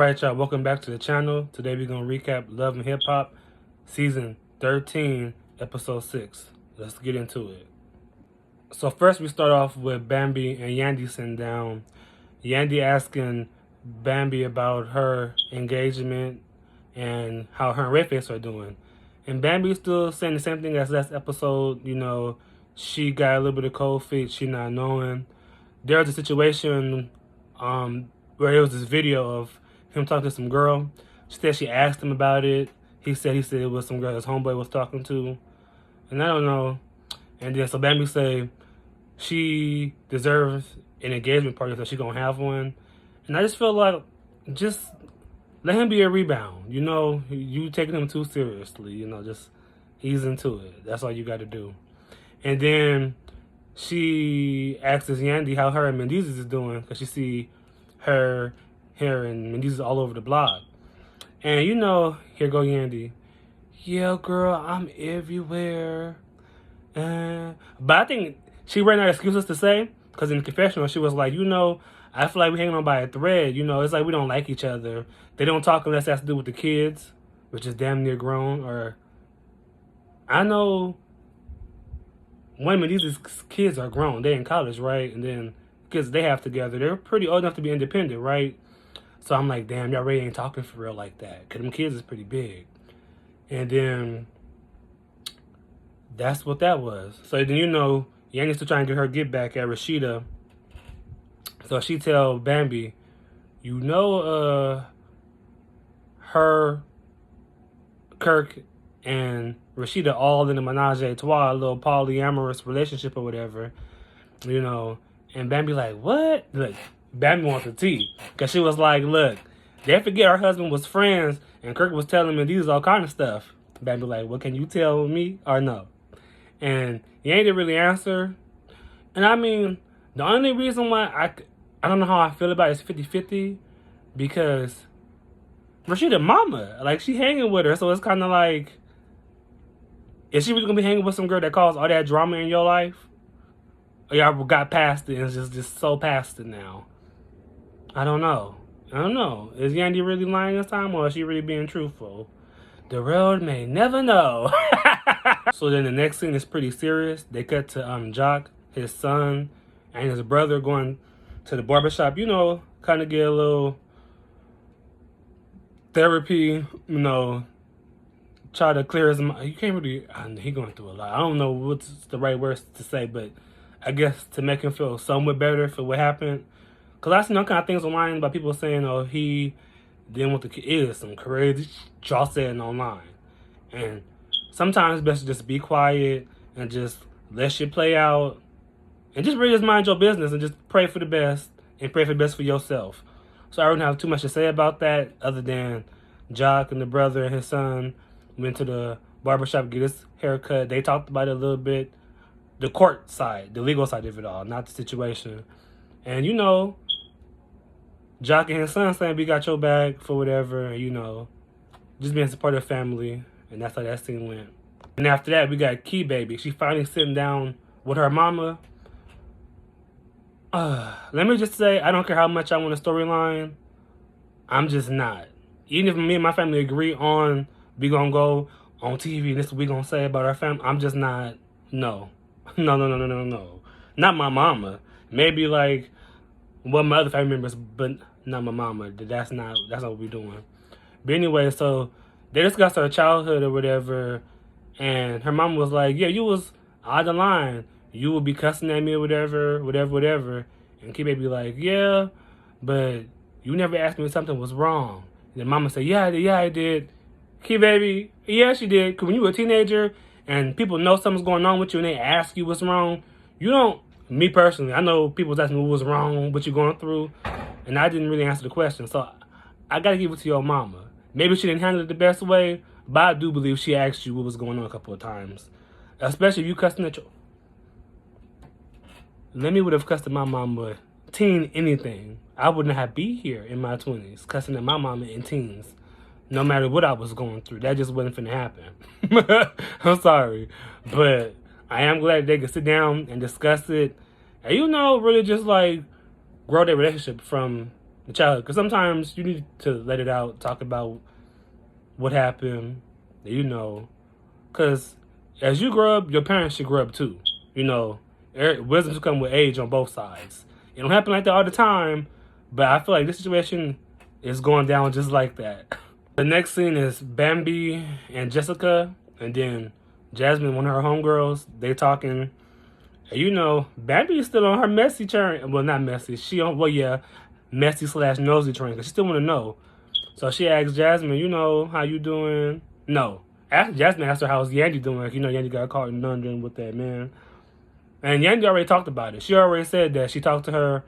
Alright, y'all, welcome back to the channel. Today we're going to recap Love and Hip Hop Season 13, Episode 6. Let's get into it. So first we start off with Bambi and Yandy sitting down. Yandy asking Bambi about her engagement and how her and Redface are doing. And Bambi's still saying the same thing as last episode. You know, she got a little bit of cold feet, she not knowing. There was a situation where there was this video of him talking to some girl. She said she asked him about it. He said it was some girl his homeboy was talking to. And I don't know. And then so Bambi say she deserves an engagement party, so she gonna have one. And I just feel like just let him be a rebound. You know, you taking him too seriously. You know, just ease into it. That's all you got to do. And then she asks Yandy how her and Mendeecees is doing, because she see her and Mendeecees all over the blog. And you know, here go Yandy. Yeah, girl, I'm everywhere. But I think she ran out of excuses to say, because in the confessional, she was like, you know, I feel like we're hanging on by a thread. You know, it's like we don't like each other. They don't talk unless it has to do with the kids, which is damn near grown. Or I know one of these kids are grown. They're in college, right? And then kids they have together, they're pretty old enough to be independent, right? So I'm like, damn, y'all really ain't talking for real like that. Because them kids is pretty big. And then that's what that was. So then, you know, Yandy's still trying to get her get back at Rashida. So she tell Bambi, you know, her, Kirk, and Rashida all in a menage a trois, a little polyamorous relationship or whatever, you know. And Bambi like, what? Look, Bambi wants the tea. Because she was like, look, they forget her husband was friends and Kirk was telling me these all kind of stuff. Bambi like, well, can you tell me or no? And he ain't really answer. And I mean, the only reason why I don't know how I feel about it is 50-50, because Rashida mama, like, she hanging with her. So it's kind of like, is she really going to be hanging with some girl that caused all that drama in your life? Or y'all got past it and it's just so past it now? I don't know. Is Yandy really lying this time, or is she really being truthful? The world may never know. So then the next scene is pretty serious. They cut to Jock, his son, and his brother going to the barbershop. You know, kind of get a little therapy, you know, try to clear his mind. You can't really, he going through a lot. I don't know what's the right words to say, but I guess to make him feel somewhat better for what happened. Because I seen all kind of things online about people saying, oh, he didn't want the kid. It is some crazy y'all saying online. And sometimes it's best to just be quiet and just let shit play out. And just really just mind your business and just pray for the best and pray for the best for yourself. So I don't have too much to say about that other than Jock and the brother and his son went to the barbershop to get his haircut. They talked about it a little bit. The court side, the legal side of it all, not the situation. And, you know, Jock and his son saying we got your back for whatever, you know, just being supportive family. And that's how that scene went. And after that, we got Key Baby. She finally sitting down with her mama. Let me just say, I don't care how much I want a storyline. I'm just not. Even if me and my family agree on we gonna go on TV and this is what we gonna say about our family, I'm just not. No. No. Not my mama. Maybe like one of my other family members, but not my mama. That's not what we're doing. But anyway, so they discussed her childhood or whatever, and her mama was like, yeah, you was out of line. You would be cussing at me or whatever. And Key Baby like, yeah, but you never asked me if something was wrong. And then mama said, yeah, I did. Key Baby, yeah, she did. Because when you were a teenager and people know something's going on with you and they ask you what's wrong, you don't, me personally, I know people was asking me what was wrong, what you're going through, and I didn't really answer the question. So I got to give it to your mama. Maybe she didn't handle it the best way, but I do believe she asked you what was going on a couple of times. Especially if you cussing at your... Let me would have cussed at my mama teen anything. I wouldn't have be here in my 20s cussing at my mama in teens. No matter what I was going through. That just wasn't finna happen. I'm sorry. But I am glad they could sit down and discuss it. And, you know, really just like grow their relationship from the childhood. Because sometimes you need to let it out, talk about what happened, you know. Because as you grow up, your parents should grow up too. You know, wisdoms come with age on both sides. It don't happen like that all the time, but I feel like this situation is going down just like that. The next scene is Bambi and Jessica, and then Jasmine, one of her homegirls, they talking. And you know, Bambi is still on her messy train. Well, not messy. She on, well, yeah, messy / nosy train, because she still want to know. So she asks Jasmine, you know, how you doing? No. Jasmine asked her how's Yandy doing. Like, you know, Yandy got caught in London with that man. And Yandy already talked about it. She already said that she talked to her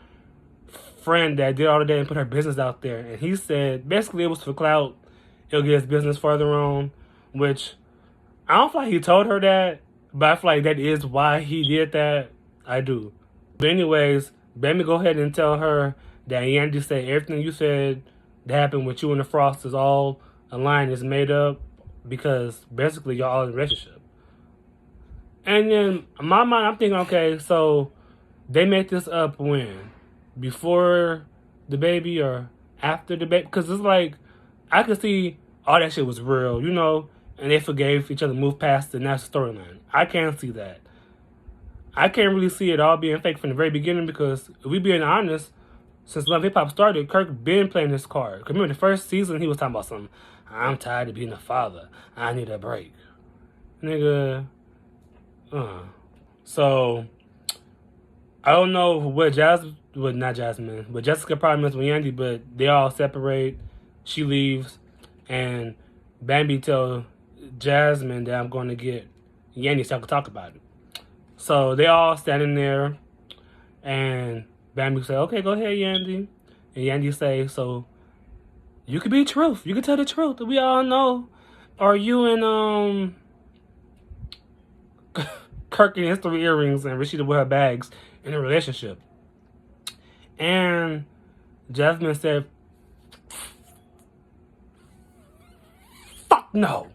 friend that did all the day and put her business out there. And he said, basically, it was for clout. He'll get his business further on, which I don't feel like he told her that, but I feel like that is why he did that. I do. But anyways, Bambi go ahead and tell her that Yandy said everything you said that happened with you and the Frost is all a line is made up because basically y'all all in a relationship. And then in my mind, I'm thinking, okay, so they made this up when? Before the baby or after the baby? Because it's like, I could see all that shit was real, you know, and they forgave each other, moved past it, and that's the storyline. I can't see that. I can't really see it all being fake from the very beginning because, if we being honest, since Love Hip Hop started, Kirk been playing this card. Remember the first season, he was talking about something. I'm tired of being a father. I need a break. Nigga. So, I don't know what not Jasmine, but Jessica probably messed with Yandy, but they all separate. She leaves, and Bambi tells Jasmine that I'm going to get Yandy so I can talk about it. So they all standing there, and Bambi say, okay, go ahead, Yandy. And Yandy say, so you could be truth. You could tell the truth. We all know. Are you and Kirk in his 3 earrings and Rashida with her bags in a relationship? And Jasmine said, fuck no.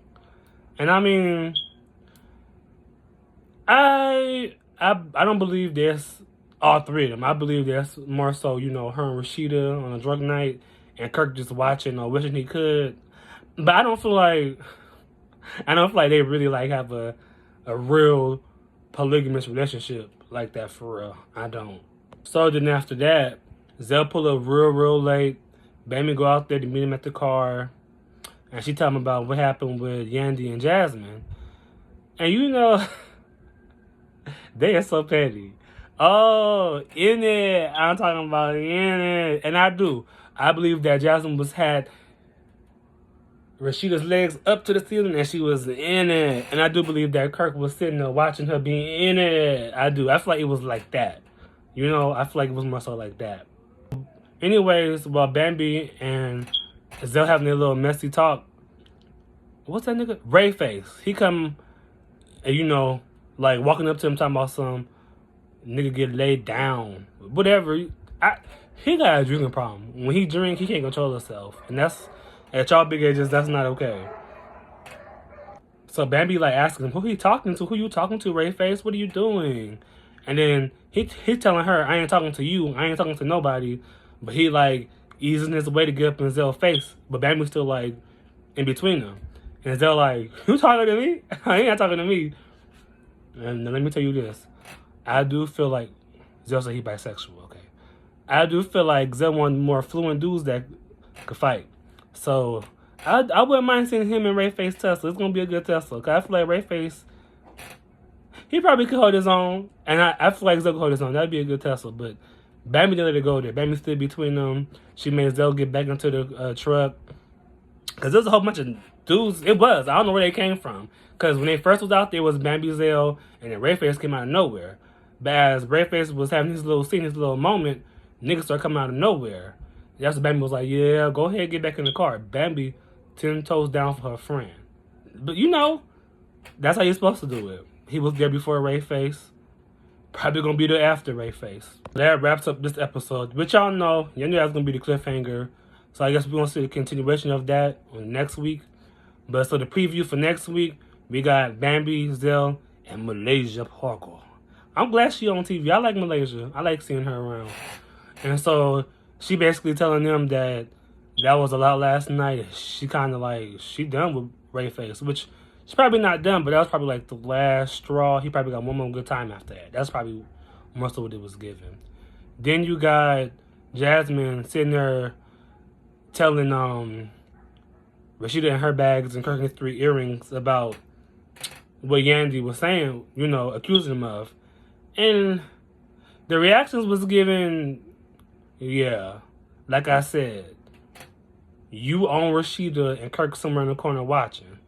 And I mean, I don't believe there's all 3 of them. I believe that's more so, you know, her and Rashida on a drug night and Kirk just watching or wishing he could. But I don't feel like they really like have a real polygamous relationship like that for real. I don't. So then after that, Zell pull up real late. Bambi go out there to meet him at the car. And she tell him about what happened with Yandy and Jasmine. And you know, they are so petty. Oh, in it. I'm talking about in it. And I do. I believe that Jasmine had Rashida's legs up to the ceiling and she was in it. And I do believe that Kirk was sitting there watching her being in it. I do. I feel like it was like that. You know, I feel like it was more so like that. Anyways, while Bambi and Zell having their little messy talk, what's that nigga? Rayface. He come and, you know, like walking up to him talking about some nigga get laid down. Whatever. He got a drinking problem. When he drink, he can't control himself. And that's, at y'all big ages, that's not okay. So Bambi like asking him, who he talking to? Who you talking to, Rayface? What are you doing? And then he's telling her, I ain't talking to you. I ain't talking to nobody. But he like easing his way to get up in Zell's face. But Bambi's still like in between them. And Zell like, you talking to me? I ain't talking to me. And let me tell you this. I do feel like Zell said he bisexual, okay? I do feel like Zell want more fluent dudes that could fight. So I wouldn't mind seeing him and Rayface tussle. It's gonna be a good tussle. Cause I feel like Rayface, he probably could hold his own. And I feel like Zell could hold his own. That'd be a good tussle. But Bambi didn't let it go there. Bambi stood between them. She made Zell get back into the truck. Because there's a whole bunch of dudes. It was. I don't know where they came from. Because when they first was out there, it was Bambi, Zell, and then Rayface came out of nowhere. But as Rayface was having his little scene, his little moment, niggas started coming out of nowhere. That's when Bambi was like, yeah, go ahead, get back in the car. Bambi 10 toes down for her friend. But you know, that's how you're supposed to do it. He was there before Rayface. Probably gonna be there after Rayface. That wraps up this episode. Which y'all know, you knew that was gonna be the cliffhanger. So I guess we're gonna see the continuation of that on next week. But so the preview for next week, we got Bambi, Zell, and Malaysia Parker. I'm glad she on TV. I like Malaysia. I like seeing her around. And so she basically telling them that was a lot last night. She kind of like, she done with Ray Face, which she's probably not done, but that was probably like the last straw. He probably got one more good time after that. That's probably most of what it was given. Then you got Jasmine sitting there telling Rashida and her bags and Kirk and his 3 earrings about what Yandy was saying, you know, accusing him of. And the reactions was given, yeah, like I said, you own Rashida and Kirk somewhere in the corner watching.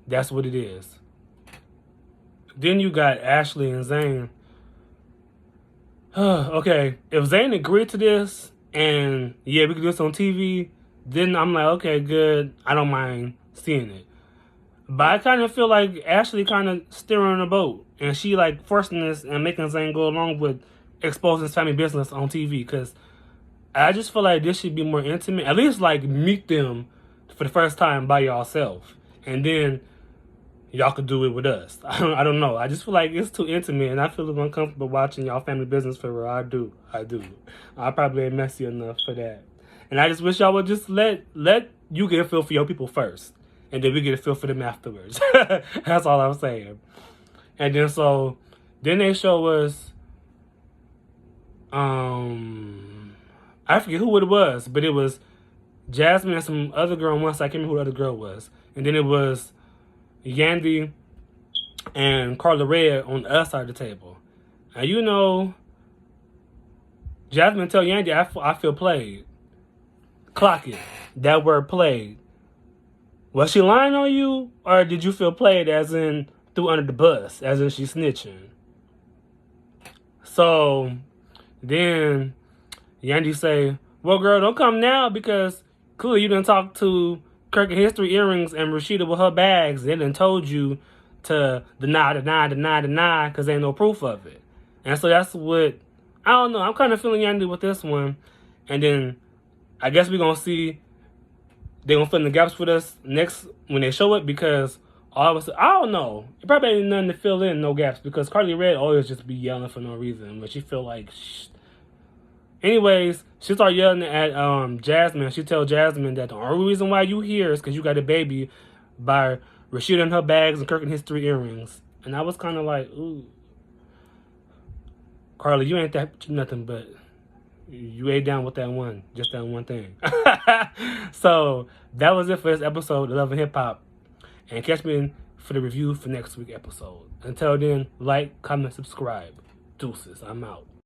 That's what it is. Then you got Ashley and Zane. Okay, if Zane agreed to this, and yeah, we could do this on TV, then I'm like, okay, good. I don't mind seeing it. But I kind of feel like Ashley kind of steering the boat, and she like forcing this and making Zane go along with exposing his family business on TV, because I just feel like this should be more intimate. At least like meet them for the first time by yourself, and then y'all could do it with us. I don't know. I just feel like it's too intimate, and I feel uncomfortable watching y'all family business for real. I do. I probably ain't messy enough for that. And I just wish y'all would just let you get a feel for your people first, and then we get a feel for them afterwards. That's all I'm saying. And then they show us, I forget who it was, but it was Jasmine and some other girl on one side. I can't remember who the other girl was. And then it was Yandy and Carla Red on the other side of the table. And you know, Jasmine tell Yandy, I feel played. Clock it. That word played. Was she lying on you, or did you feel played as in threw under the bus, as in she snitching? So then Yandy say, well, girl, don't come now, because clearly you done talked to Kirk and his 3 earrings and Rashida with her bags. They done told you to deny, because there ain't no proof of it. And so that's what, I don't know, I'm kind of feeling Yandy with this one. And then I guess we're going to see, they're going to fill in the gaps with us next when they show it, because all of us, I don't know. It probably ain't nothing to fill in, no gaps, because Carly Red always just be yelling for no reason, but she feel like, anyways, she start yelling at Jasmine. She tell Jasmine that the only reason why you here is because you got a baby by Rashida and her bags and Kirk and his 3 earrings. And I was kind of like, ooh, Carly, you ain't that nothing, but you ate down with that one, just that one thing. So that was it for this episode of Love and Hip Hop. And catch me for the review for next week's episode. Until then, like, comment, subscribe. Deuces, I'm out.